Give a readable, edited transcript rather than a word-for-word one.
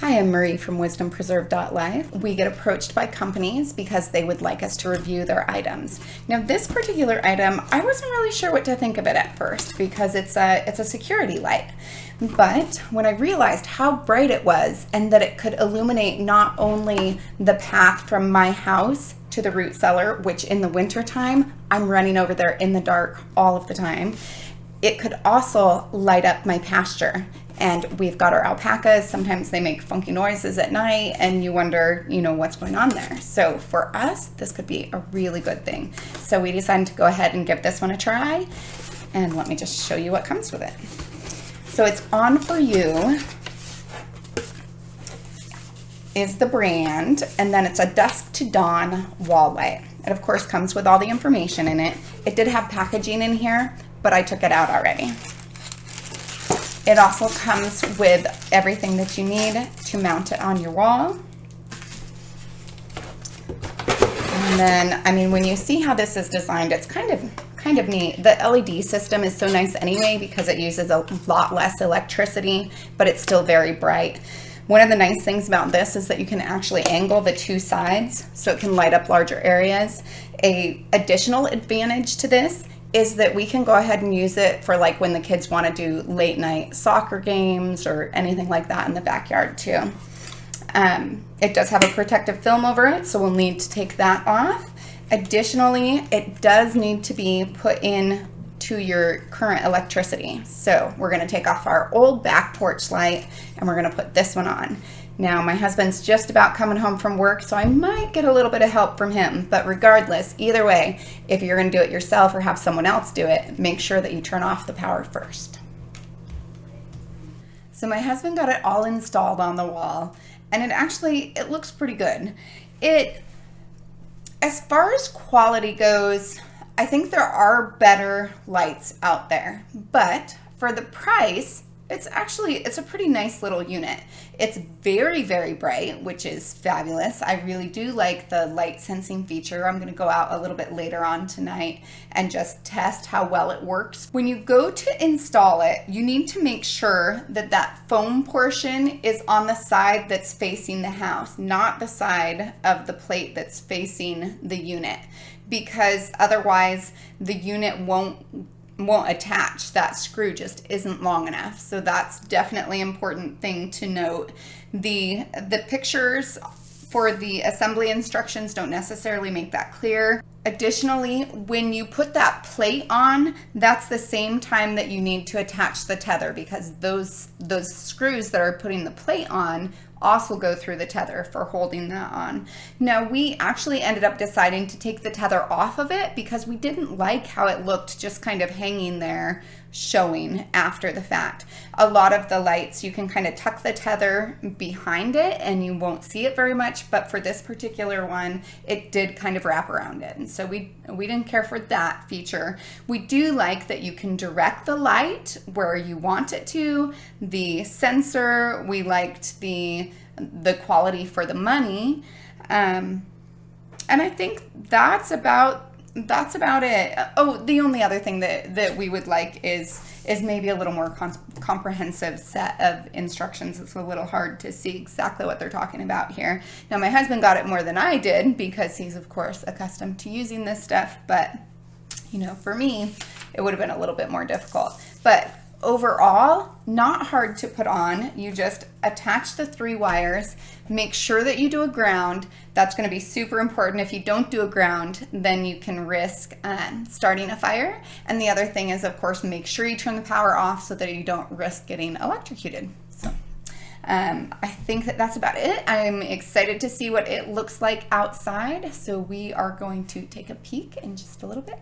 Hi, I'm Marie from wisdompreserved.life. We get approached by companies because they would like us to review their items. Now, this particular item, I wasn't really sure what to think of it at first because it's a security light. But when I realized how bright it was and that it could illuminate not only the path from my house to the root cellar, which in the wintertime, I'm running over there in the dark all of the time, it could also light up my pasture. And we've got our alpacas. Sometimes they make funky noises at night and you wonder, what's going on there. So for us, this could be a really good thing. So we decided to go ahead and give this one a try. And let me just show you what comes with it. So it's Onforu is the brand, and then it's a dusk to dawn wall light. It of course comes with all the information in it. It did have packaging in here, but I took it out already. It also comes with everything that you need to mount it on your wall. And then, when you see how this is designed, it's kind of neat. The LED system is so nice anyway because it uses a lot less electricity, but it's still very bright. One of the nice things about this is that you can actually angle the two sides so it can light up larger areas. An additional advantage to this is that we can go ahead and use it for like when the kids want to do late night soccer games or anything like that in the backyard too. It does have a protective film over it, so we'll need to take that off. Additionally, it does need to be put in to your current electricity. So we're going to take off our old back porch light and we're going to put this one on. Now, my husband's just about coming home from work, so I might get a little bit of help from him. But regardless, either way, if you're going to do it yourself or have someone else do it, make sure that you turn off the power first. So my husband got it all installed on the wall, and it looks pretty good. As far as quality goes, I think there are better lights out there, but for the price, it's a pretty nice little unit. It's very, very bright, which is fabulous. I really do like the light sensing feature. I'm going to go out a little bit later on tonight and just test how well it works. When you go to install it, you need to make sure that that foam portion is on the side that's facing the house, not the side of the plate that's facing the unit, because otherwise the unit won't attach. That screw just isn't long enough. So that's definitely an important thing to note. The pictures for the assembly instructions don't necessarily make that clear. Additionally, when you put that plate on, that's the same time that you need to attach the tether, because those screws that are putting the plate on also go through the tether for holding that on. Now, we actually ended up deciding to take the tether off of it because we didn't like how it looked just kind of hanging there showing after the fact. A lot of the lights, you can kind of tuck the tether behind it and you won't see it very much, but for this particular one, it did kind of wrap around it. And so we didn't care for that feature. We do like that you can direct the light where you want it to. The sensor, we liked the quality for the money. And I think that's about it. Oh, the only other thing that we would like is maybe a little more comprehensive set of instructions. It's a little hard to see exactly what they're talking about here. Now, my husband got it more than I did because he's, of course, accustomed to using this stuff. But, for me, it would have been a little bit more difficult. But overall, not hard to put on. You just attach the 3 wires, make sure that you do a ground. That's going to be super important. If you don't do a ground, then you can risk starting a fire. And the other thing is, of course, make sure you turn the power off so that you don't risk getting electrocuted. So I think that's about it. I'm excited to see what it looks like outside. So we are going to take a peek in just a little bit.